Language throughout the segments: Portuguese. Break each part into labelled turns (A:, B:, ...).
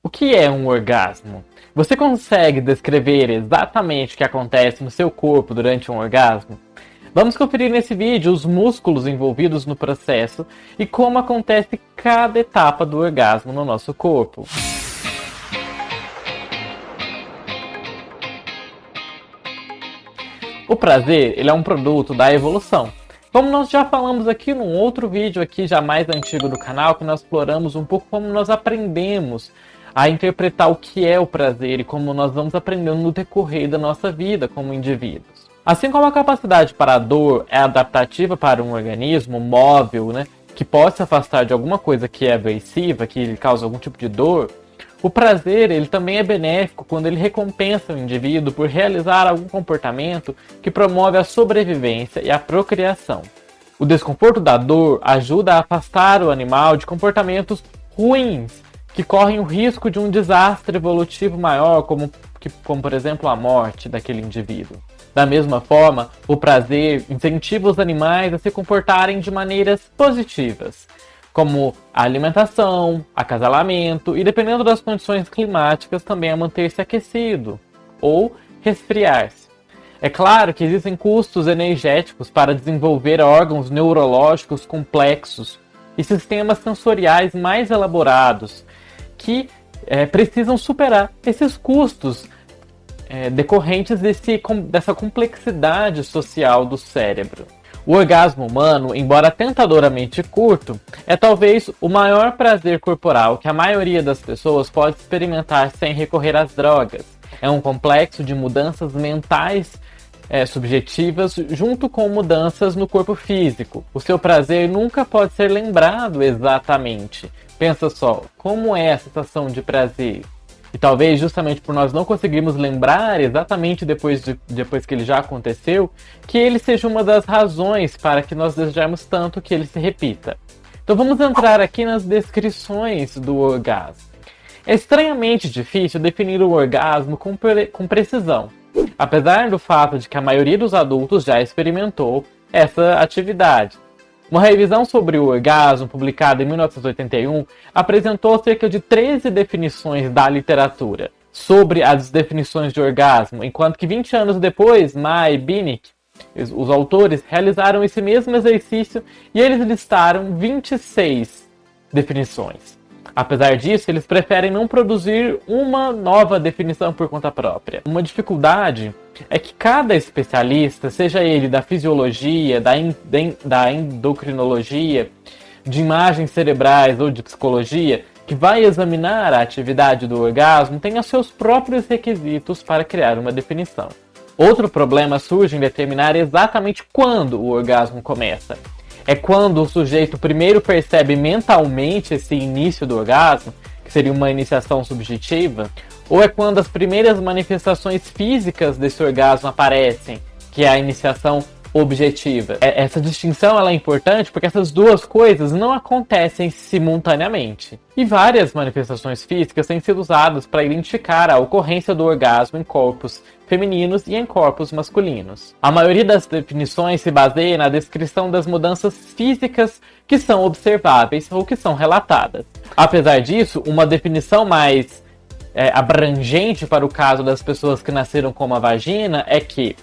A: O que é um orgasmo? Você consegue descrever exatamente o que acontece no seu corpo durante um orgasmo? Vamos conferir nesse vídeo os músculos envolvidos no processo e como acontece cada etapa do orgasmo no nosso corpo. O prazer, ele é um produto da evolução. Como nós já falamos aqui num outro vídeo aqui já mais antigo do canal, que nós exploramos um pouco como nós aprendemos a interpretar o que é o prazer e como nós vamos aprendendo no decorrer da nossa vida como indivíduos. Assim como a capacidade para a dor é adaptativa para um organismo móvel, que pode se afastar de alguma coisa que é aversiva, que lhe causa algum tipo de dor, o prazer ele também é benéfico quando ele recompensa o indivíduo por realizar algum comportamento que promove a sobrevivência e a procriação. O desconforto da dor ajuda a afastar o animal de comportamentos ruins, que correm o risco de um desastre evolutivo maior, como por exemplo a morte daquele indivíduo. Da mesma forma, o prazer incentiva os animais a se comportarem de maneiras positivas, como a alimentação, acasalamento e, dependendo das condições climáticas, também a manter-se aquecido ou resfriar-se. É claro que existem custos energéticos para desenvolver órgãos neurológicos complexos e sistemas sensoriais mais elaborados que precisam superar esses custos decorrentes dessa complexidade social do cérebro. O orgasmo humano, embora tentadoramente curto, é talvez o maior prazer corporal que a maioria das pessoas pode experimentar sem recorrer às drogas. É um complexo de mudanças mentais subjetivas junto com mudanças no corpo físico. O seu prazer nunca pode ser lembrado exatamente. Pensa só, como é a sensação de prazer? E talvez justamente por nós não conseguirmos lembrar exatamente depois que ele já aconteceu, que ele seja uma das razões para que nós desejamos tanto que ele se repita. Então vamos entrar aqui nas descrições do orgasmo. É estranhamente difícil definir o orgasmo com precisão, apesar do fato de que a maioria dos adultos já experimentou essa atividade. Uma revisão sobre o orgasmo, publicada em 1981, apresentou cerca de 13 definições da literatura sobre as definições de orgasmo, enquanto que 20 anos depois, Ma e Binek, os autores, realizaram esse mesmo exercício e eles listaram 26 definições. Apesar disso, eles preferem não produzir uma nova definição por conta própria. Uma dificuldade é que cada especialista, seja ele da fisiologia, da endocrinologia, de imagens cerebrais ou de psicologia, que vai examinar a atividade do orgasmo, tem os seus próprios requisitos para criar uma definição. Outro problema surge em determinar exatamente quando o orgasmo começa. É quando o sujeito primeiro percebe mentalmente esse início do orgasmo, que seria uma iniciação subjetiva, ou é quando as primeiras manifestações físicas desse orgasmo aparecem, que é a iniciação objetiva. Essa distinção ela é importante porque essas duas coisas não acontecem simultaneamente. E várias manifestações físicas têm sido usadas para identificar a ocorrência do orgasmo em corpos femininos e em corpos masculinos. A maioria das definições se baseia na descrição das mudanças físicas que são observáveis ou que são relatadas. Apesar disso, uma definição mais abrangente para o caso das pessoas que nasceram com uma vagina é que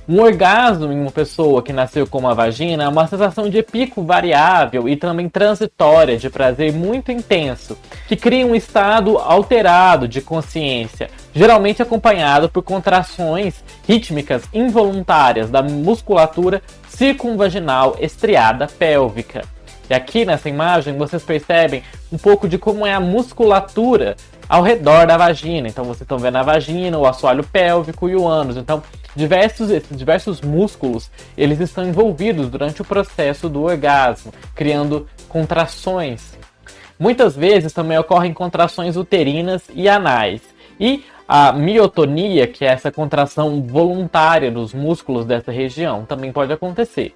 A: um orgasmo em uma pessoa que nasceu com uma vagina é uma sensação de pico variável e também transitória de prazer muito intenso, que cria um estado alterado de consciência, geralmente acompanhado por contrações rítmicas involuntárias da musculatura circunvaginal estriada pélvica. E aqui nessa imagem vocês percebem um pouco de como é a musculatura ao redor da vagina. Então vocês estão vendo a vagina, o assoalho pélvico e o ânus. Então diversos músculos eles estão envolvidos durante o processo do orgasmo, criando contrações. Muitas vezes também ocorrem contrações uterinas e anais. E a miotonia, que é essa contração voluntária dos músculos dessa região, também pode acontecer.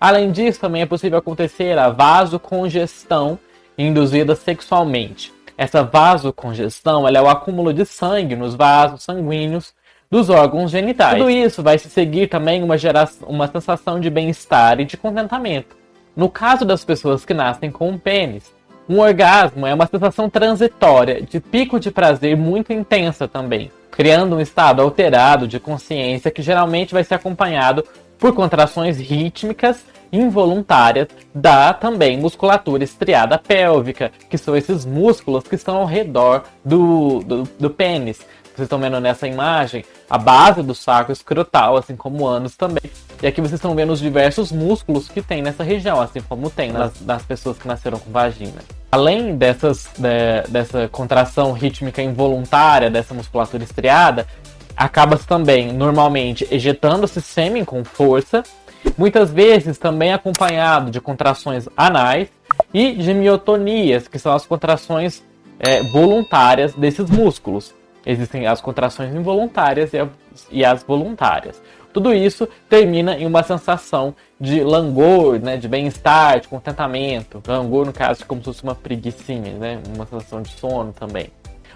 A: Além disso, também é possível acontecer a vasocongestão induzida sexualmente. Essa vasocongestão ela é o acúmulo de sangue nos vasos sanguíneos dos órgãos genitais. Tudo isso vai se seguir também uma sensação de bem-estar e de contentamento. No caso das pessoas que nascem com um pênis, Um orgasmo é uma sensação transitória, de pico de prazer muito intensa também, criando um estado alterado de consciência que geralmente vai ser acompanhado por contrações rítmicas involuntárias da também musculatura estriada pélvica, que são esses músculos que estão ao redor do pênis. Vocês estão vendo nessa imagem a base do saco escrotal, assim como o ânus também. E aqui vocês estão vendo os diversos músculos que tem nessa região, assim como tem nas pessoas que nasceram com vagina. Além dessa contração rítmica involuntária dessa musculatura estriada, acaba-se também, normalmente, ejetando-se sêmen com força, muitas vezes também acompanhado de contrações anais e de miotonias, que são as contrações voluntárias desses músculos. Existem as contrações involuntárias e as voluntárias. Tudo isso termina em uma sensação de langor, né, de bem-estar, de contentamento. Langor, no caso, como se fosse uma preguicinha, né, uma sensação de sono também.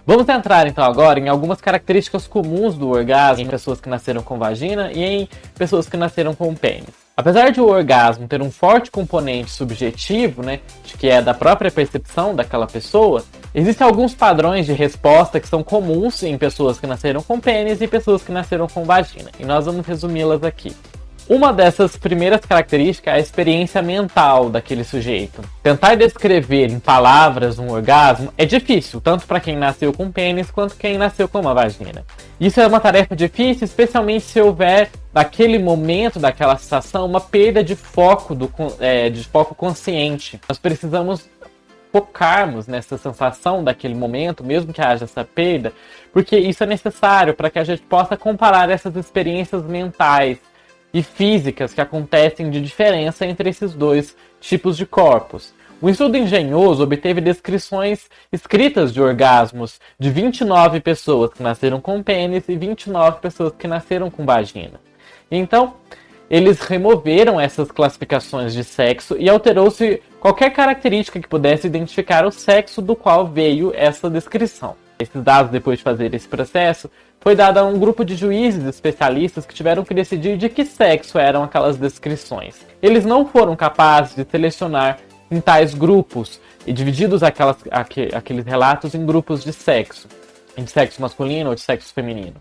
A: Vamos entrar então agora em algumas características comuns do orgasmo em pessoas que nasceram com vagina e em pessoas que nasceram com pênis. Apesar de o orgasmo ter um forte componente subjetivo, né, de que é da própria percepção daquela pessoa, existem alguns padrões de resposta que são comuns em pessoas que nasceram com pênis e pessoas que nasceram com vagina, e nós vamos resumi-las aqui. Uma dessas primeiras características é a experiência mental daquele sujeito. Tentar descrever em palavras um orgasmo é difícil, tanto para quem nasceu com pênis quanto quem nasceu com uma vagina. Isso é uma tarefa difícil, especialmente se houver, naquele momento, daquela sensação, uma perda de foco, de foco consciente. Nós precisamos focarmos nessa sensação daquele momento, mesmo que haja essa perda, porque isso é necessário para que a gente possa comparar essas experiências mentais e físicas que acontecem de diferença entre esses dois tipos de corpos. Um estudo engenhoso obteve descrições escritas de orgasmos de 29 pessoas que nasceram com pênis e 29 pessoas que nasceram com vagina. Então, eles removeram essas classificações de sexo e alterou-se qualquer característica que pudesse identificar o sexo do qual veio essa descrição. Esses dados, depois de fazer esse processo, foi dado a um grupo de juízes especialistas que tiveram que decidir de que sexo eram aquelas descrições. Eles não foram capazes de selecionar em tais grupos e divididos aqueles relatos em grupos de sexo masculino ou de sexo feminino,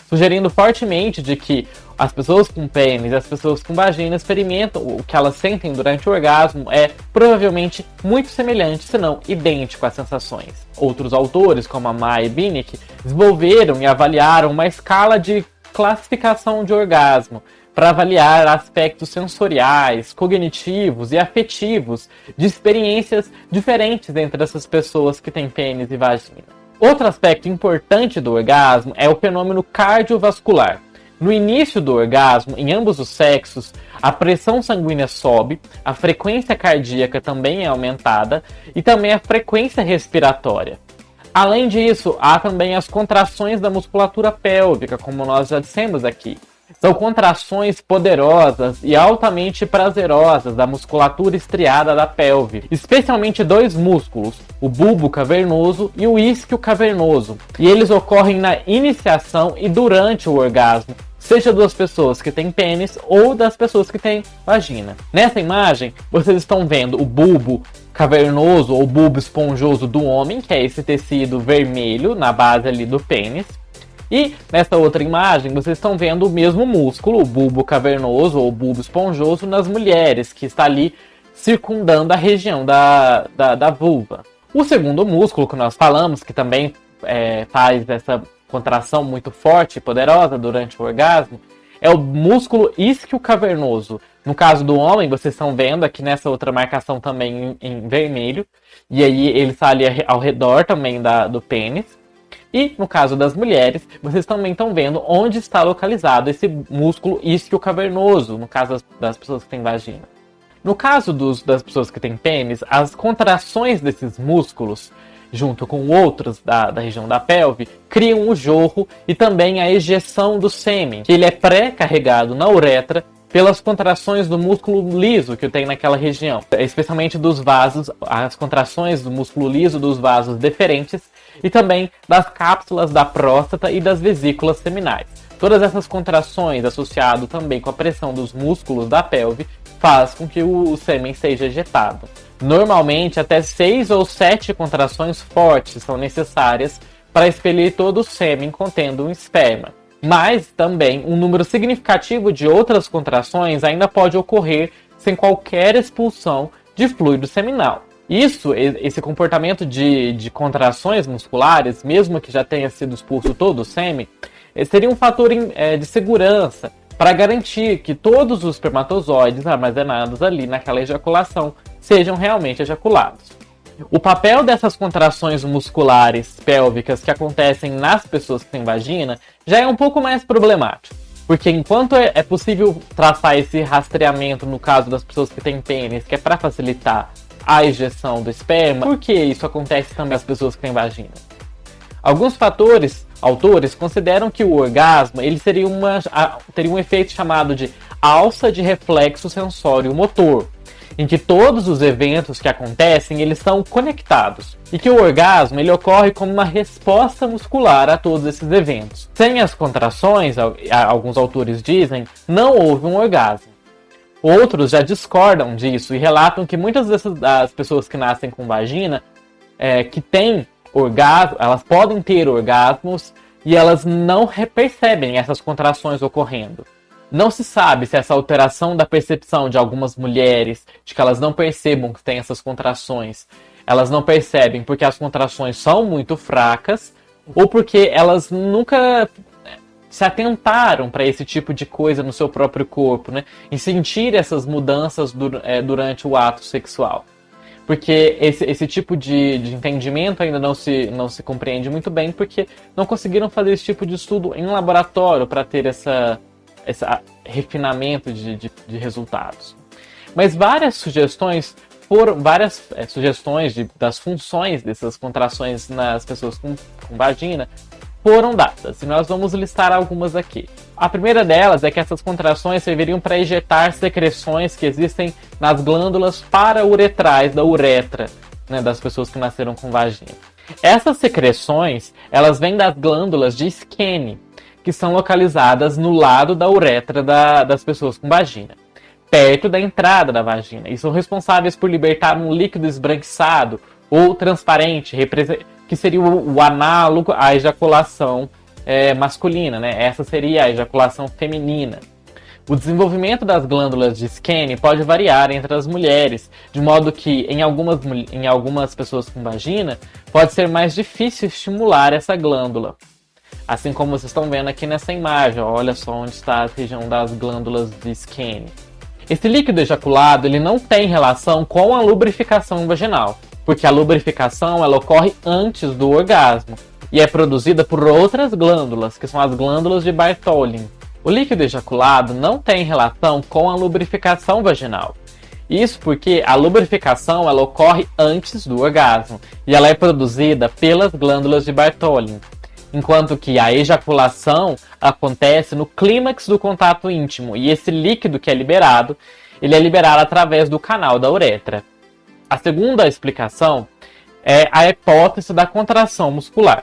A: sugerindo fortemente de que as pessoas com pênis e as pessoas com vagina experimentam o que elas sentem durante o orgasmo é provavelmente muito semelhante, se não idêntico às sensações. Outros autores, como a Mai e Binek, desenvolveram e avaliaram uma escala de classificação de orgasmo para avaliar aspectos sensoriais, cognitivos e afetivos de experiências diferentes entre essas pessoas que têm pênis e vagina. Outro aspecto importante do orgasmo é o fenômeno cardiovascular. No início do orgasmo, em ambos os sexos, a pressão sanguínea sobe, a frequência cardíaca também é aumentada e também a frequência respiratória. Além disso, há também as contrações da musculatura pélvica, como nós já dissemos aqui. São contrações poderosas e altamente prazerosas da musculatura estriada da pelve, especialmente dois músculos, o bulbo cavernoso e o isquio cavernoso, e eles ocorrem na iniciação e durante o orgasmo, seja das pessoas que têm pênis ou das pessoas que têm vagina. Nessa imagem, vocês estão vendo o bulbo cavernoso ou bulbo esponjoso do homem, que é esse tecido vermelho na base ali do pênis. E nessa outra imagem, vocês estão vendo o mesmo músculo, o bulbo cavernoso ou bulbo esponjoso, nas mulheres, que está ali circundando a região da vulva. O segundo músculo que nós falamos, que também faz essa contração muito forte e poderosa durante o orgasmo, é o músculo isquio cavernoso. No caso do homem, vocês estão vendo aqui nessa outra marcação também em vermelho, e aí ele está ali ao redor também do pênis. E no caso das mulheres, vocês também estão vendo onde está localizado esse músculo isquio cavernoso, no caso das pessoas que têm vagina. No caso das pessoas que têm pênis, as contrações desses músculos, junto com outros da região da pelve, criam o jorro e também a ejeção do sêmen, que ele é pré-carregado na uretra pelas contrações do músculo liso que tem naquela região, especialmente dos vasos, as contrações do músculo liso dos vasos deferentes e também das cápsulas da próstata e das vesículas seminais. Todas essas contrações, associado também com a pressão dos músculos da pelve, faz com que o sêmen seja ejetado. Normalmente, até 6 ou 7 contrações fortes são necessárias para expelir todo o sêmen contendo um esperma. Mas também um número significativo de outras contrações ainda pode ocorrer sem qualquer expulsão de fluido seminal. Esse comportamento de contrações musculares, mesmo que já tenha sido expulso todo o sêmen, seria um fator de segurança para garantir que todos os espermatozoides armazenados ali naquela ejaculação sejam realmente ejaculados. O papel dessas contrações musculares pélvicas que acontecem nas pessoas que têm vagina já é um pouco mais problemático. Porque enquanto é possível traçar esse rastreamento no caso das pessoas que têm pênis, que é para facilitar a ejeção do esperma, por que isso acontece também nas pessoas que têm vagina? Alguns autores consideram que o orgasmo ele teria um efeito chamado de alça de reflexo sensório motor, em que todos os eventos que acontecem eles são conectados e que o orgasmo ele ocorre como uma resposta muscular a todos esses eventos. Sem as contrações, alguns autores dizem, não houve um orgasmo. Outros já discordam disso e relatam que muitas das pessoas que nascem com vagina, que têm orgasmo, elas podem ter orgasmos e elas não percebem essas contrações ocorrendo. Não se sabe se essa alteração da percepção de algumas mulheres, de que elas não percebam que tem essas contrações, elas não percebem porque as contrações são muito fracas ou porque elas nunca se atentaram para esse tipo de coisa no seu próprio corpo, né? E sentir essas mudanças durante o ato sexual. Porque esse tipo de entendimento ainda não se compreende muito bem porque não conseguiram fazer esse tipo de estudo em laboratório para ter esse refinamento de resultados. Mas várias sugestões das funções dessas contrações nas pessoas com vagina foram dadas, e nós vamos listar algumas aqui. A primeira delas é que essas contrações serviriam para ejetar secreções que existem nas glândulas parauretrais da uretra, né, das pessoas que nasceram com vagina. Essas secreções, elas vêm das glândulas de Skene, que são localizadas no lado da uretra das pessoas com vagina, perto da entrada da vagina, e são responsáveis por libertar um líquido esbranquiçado ou transparente, que seria o análogo à ejaculação masculina, né? Essa seria a ejaculação feminina. O desenvolvimento das glândulas de Skene pode variar entre as mulheres, de modo que em algumas pessoas com vagina pode ser mais difícil estimular essa glândula. Assim como vocês estão vendo aqui nessa imagem, ó, olha só onde está a região das glândulas de Skene. Esse líquido ejaculado ele não tem relação com a lubrificação vaginal, porque a lubrificação ela ocorre antes do orgasmo e é produzida por outras glândulas, que são as glândulas de Bartholin. O líquido ejaculado não tem relação com a lubrificação vaginal. Isso porque a lubrificação ela ocorre antes do orgasmo e ela é produzida pelas glândulas de Bartholin, enquanto que a ejaculação acontece no clímax do contato íntimo e esse líquido que é liberado, ele é liberado através do canal da uretra. A segunda explicação é a hipótese da contração muscular.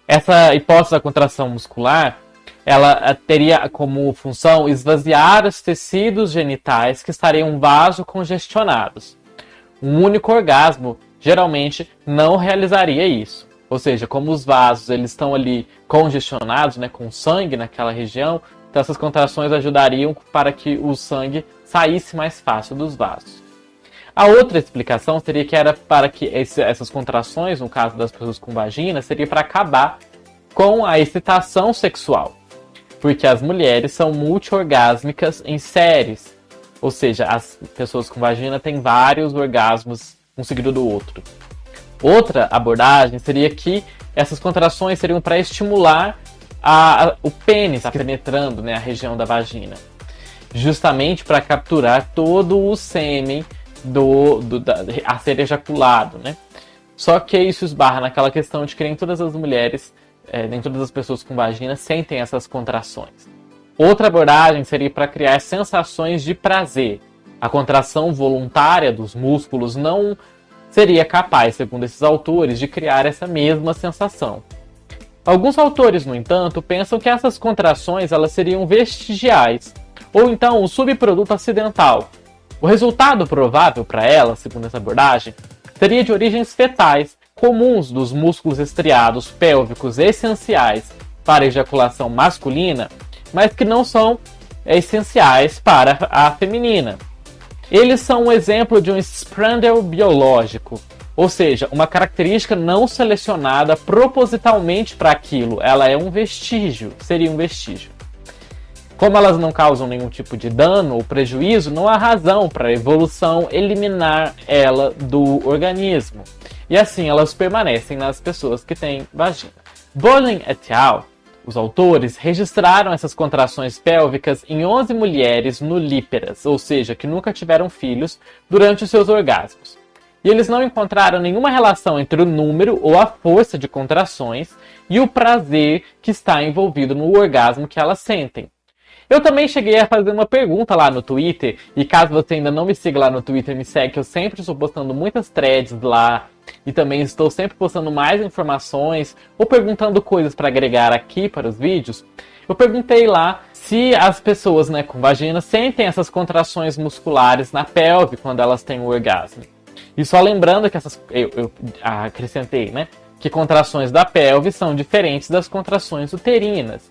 A: Essa hipótese da contração muscular, ela teria como função esvaziar os tecidos genitais que estariam vasocongestionados. Um único orgasmo geralmente não realizaria isso. Ou seja, como os vasos eles estão ali congestionados, né, com sangue naquela região, então essas contrações ajudariam para que o sangue saísse mais fácil dos vasos. A outra explicação seria que era para que essas contrações, no caso das pessoas com vagina, seria para acabar com a excitação sexual. Porque as mulheres são multiorgásmicas em séries. Ou seja, as pessoas com vagina têm vários orgasmos um seguido do outro. Outra abordagem seria que essas contrações seriam para estimular o pênis penetrando, né, a região da vagina. Justamente para capturar todo o sêmen a ser ejaculado, né? Só que isso esbarra naquela questão de que nem todas as mulheres, nem todas as pessoas com vagina sentem essas contrações. Outra abordagem seria para criar sensações de prazer. A contração voluntária dos músculos não seria capaz, segundo esses autores, de criar essa mesma sensação. Alguns autores, no entanto, pensam que essas contrações elas seriam vestigiais, ou então um subproduto acidental, O resultado provável para ela, segundo essa abordagem, seria de origens fetais, comuns dos músculos estriados pélvicos essenciais para a ejaculação masculina, mas que não são essenciais para a feminina. Eles são um exemplo de um Sprandel biológico, ou seja, uma característica não selecionada propositalmente para aquilo. Ela é um vestígio, seria um vestígio. Como elas não causam nenhum tipo de dano ou prejuízo, não há razão para a evolução eliminar ela do organismo. E assim elas permanecem nas pessoas que têm vagina. Bolin et al., os autores, registraram essas contrações pélvicas em 11 mulheres nulíperas, ou seja, que nunca tiveram filhos, durante os seus orgasmos. E eles não encontraram nenhuma relação entre o número ou a força de contrações e o prazer que está envolvido no orgasmo que elas sentem. Eu também cheguei a fazer uma pergunta lá no Twitter, e caso você ainda não me siga lá no Twitter, me segue, que eu sempre estou postando muitas threads lá, e também estou sempre postando mais informações, ou perguntando coisas para agregar aqui para os vídeos. Eu perguntei lá se as pessoas, né, com vagina sentem essas contrações musculares na pelve quando elas têm o orgasmo. E só lembrando que eu acrescentei, né, que contrações da pelve são diferentes das contrações uterinas.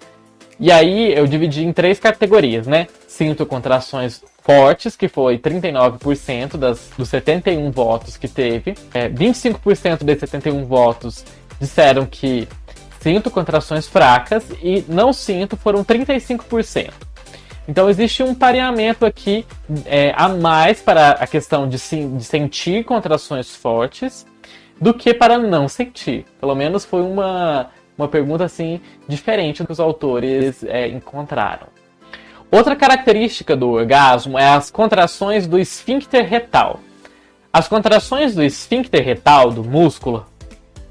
A: E aí eu dividi em 3 categorias, né? Sinto contrações fortes, que foi 39% dos 71 votos que teve. 25% desses 71 votos disseram que sinto contrações fracas e não sinto foram 35%. Então existe um pareamento aqui a mais para a questão de sentir contrações fortes do que para não sentir. Pelo menos foi uma pergunta assim diferente que os autores encontraram. Outra característica do orgasmo é as contrações do esfíncter retal. As contrações do esfíncter retal, do músculo,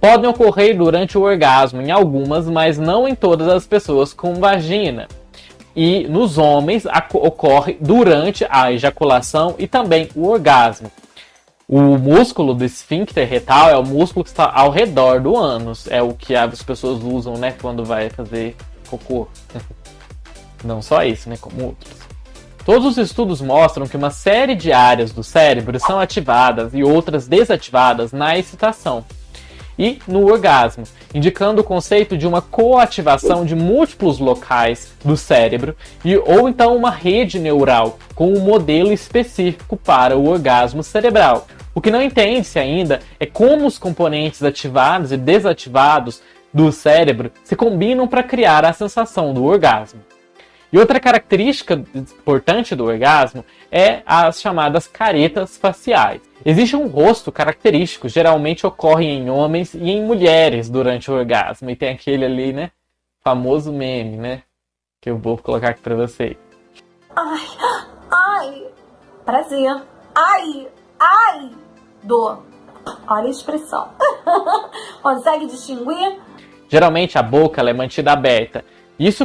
A: podem ocorrer durante o orgasmo em algumas, mas não em todas as pessoas com vagina. E nos homens ocorre durante a ejaculação e também o orgasmo. O músculo do esfíncter retal é o músculo que está ao redor do ânus. É o que as pessoas usam, né, quando vai fazer cocô. Não só isso, né, como outros. Todos os estudos mostram que uma série de áreas do cérebro são ativadas e outras desativadas na excitação e no orgasmo, indicando o conceito de uma coativação de múltiplos locais do cérebro ou então uma rede neural com um modelo específico para o orgasmo cerebral. O que não entende-se ainda é como os componentes ativados e desativados do cérebro se combinam para criar a sensação do orgasmo. E outra característica importante do orgasmo é as chamadas caretas faciais. Existe um rosto característico, geralmente ocorre em homens e em mulheres durante o orgasmo. E tem aquele ali, né, famoso meme, né, que eu vou colocar aqui pra vocês.
B: Ai, prazer. Ai, dor. Olha a expressão. Consegue distinguir?
A: Geralmente a boca ela é mantida aberta. Isso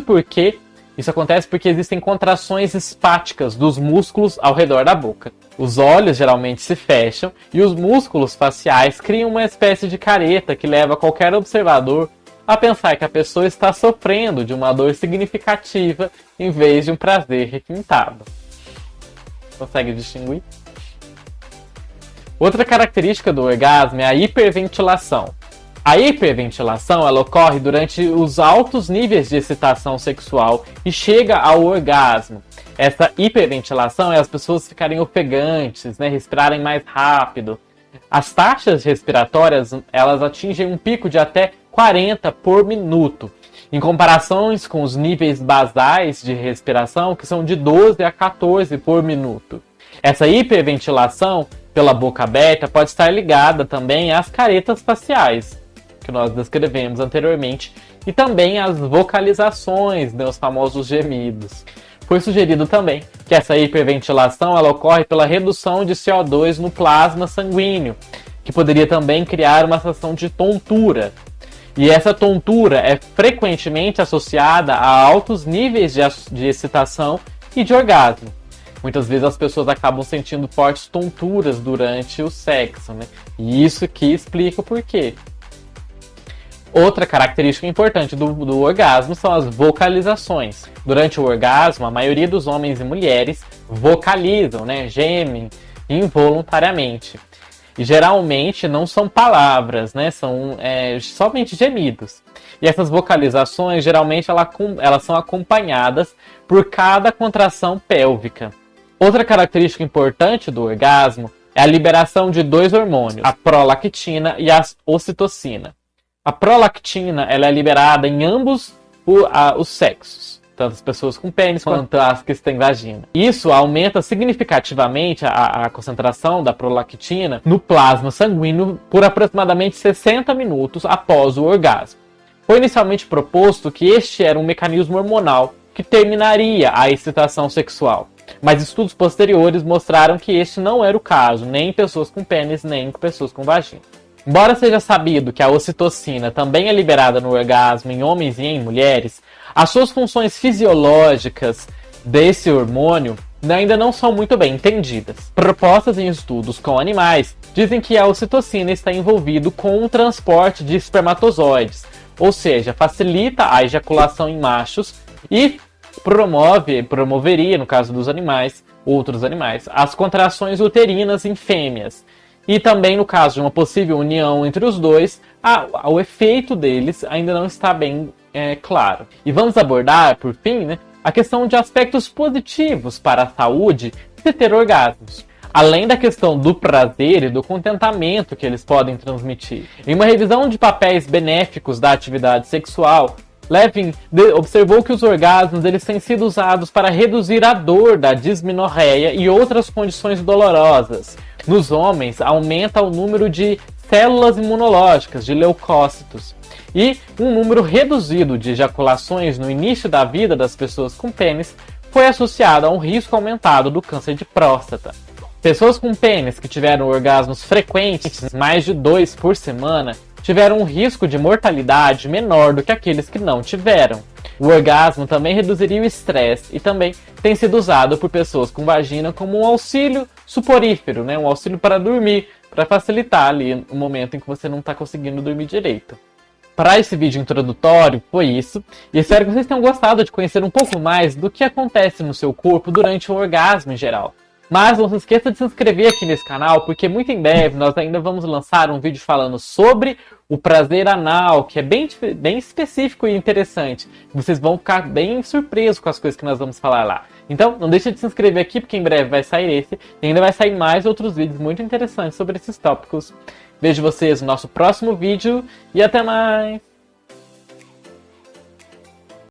A: acontece porque existem contrações espáticas dos músculos ao redor da boca. Os olhos geralmente se fecham e os músculos faciais criam uma espécie de careta que leva qualquer observador a pensar que a pessoa está sofrendo de uma dor significativa em vez de um prazer requintado. Consegue distinguir? Outra característica do orgasmo é a hiperventilação. A hiperventilação ela ocorre durante os altos níveis de excitação sexual e chega ao orgasmo. Essa hiperventilação é as pessoas ficarem ofegantes, né, respirarem mais rápido. As taxas respiratórias elas atingem um pico de até 40 por minuto, em comparações com os níveis basais de respiração, que são de 12 a 14 por minuto. Essa hiperventilação pela boca aberta pode estar ligada também às caretas faciais, que nós descrevemos anteriormente, e também as vocalizações, né, os famosos gemidos. Foi sugerido também que essa hiperventilação ela ocorre pela redução de CO2 no plasma sanguíneo, que poderia também criar uma sensação de tontura. E essa tontura é frequentemente associada a altos níveis de excitação e de orgasmo. Muitas vezes as pessoas acabam sentindo fortes tonturas durante o sexo, né? E isso que explica o porquê. Outra característica importante do orgasmo são as vocalizações. Durante o orgasmo, a maioria dos homens e mulheres vocalizam, né, gemem involuntariamente. E geralmente não são palavras, né, são somente gemidos. E essas vocalizações, geralmente, elas são acompanhadas por cada contração pélvica. Outra característica importante do orgasmo é a liberação de 2 hormônios, a prolactina e a ocitocina. A prolactina ela é liberada em ambos os sexos, tanto as pessoas com pênis quanto as que têm vagina. Isso aumenta significativamente a concentração da prolactina no plasma sanguíneo por aproximadamente 60 minutos após o orgasmo. Foi inicialmente proposto que este era um mecanismo hormonal que terminaria a excitação sexual, mas estudos posteriores mostraram que este não era o caso, nem em pessoas com pênis, nem em pessoas com vagina. Embora seja sabido que a ocitocina também é liberada no orgasmo em homens e em mulheres, as suas funções fisiológicas desse hormônio ainda não são muito bem entendidas. Propostas em estudos com animais dizem que a ocitocina está envolvida com o transporte de espermatozoides, ou seja, facilita a ejaculação em machos e promoveria, no caso dos animais, outros animais, as contrações uterinas em fêmeas. E também, no caso de uma possível união entre os dois, o efeito deles ainda não está bem claro. E vamos abordar, por fim, né, a questão de aspectos positivos para a saúde de ter orgasmos, além da questão do prazer e do contentamento que eles podem transmitir. Em uma revisão de papéis benéficos da atividade sexual, Levin observou que os orgasmos eles têm sido usados para reduzir a dor da dismenorreia e outras condições dolorosas. Nos homens, aumenta o número de células imunológicas, de leucócitos, e um número reduzido de ejaculações no início da vida das pessoas com pênis foi associado a um risco aumentado do câncer de próstata. Pessoas com pênis que tiveram orgasmos frequentes, mais de 2 por semana, tiveram um risco de mortalidade menor do que aqueles que não tiveram. O orgasmo também reduziria o estresse e também tem sido usado por pessoas com vagina como um auxílio suporífero, né? Um auxílio para dormir, para facilitar ali o momento em que você não está conseguindo dormir direito. Para esse vídeo introdutório foi isso, e espero que vocês tenham gostado de conhecer um pouco mais do que acontece no seu corpo durante o orgasmo em geral. Mas não se esqueça de se inscrever aqui nesse canal, porque muito em breve nós ainda vamos lançar um vídeo falando sobre o prazer anal, que é bem específico e interessante. Vocês vão ficar bem surpresos com as coisas que nós vamos falar lá. Então, não deixe de se inscrever aqui, porque em breve vai sair esse, e ainda vai sair mais outros vídeos muito interessantes sobre esses tópicos. Vejo vocês no nosso próximo vídeo, e até mais!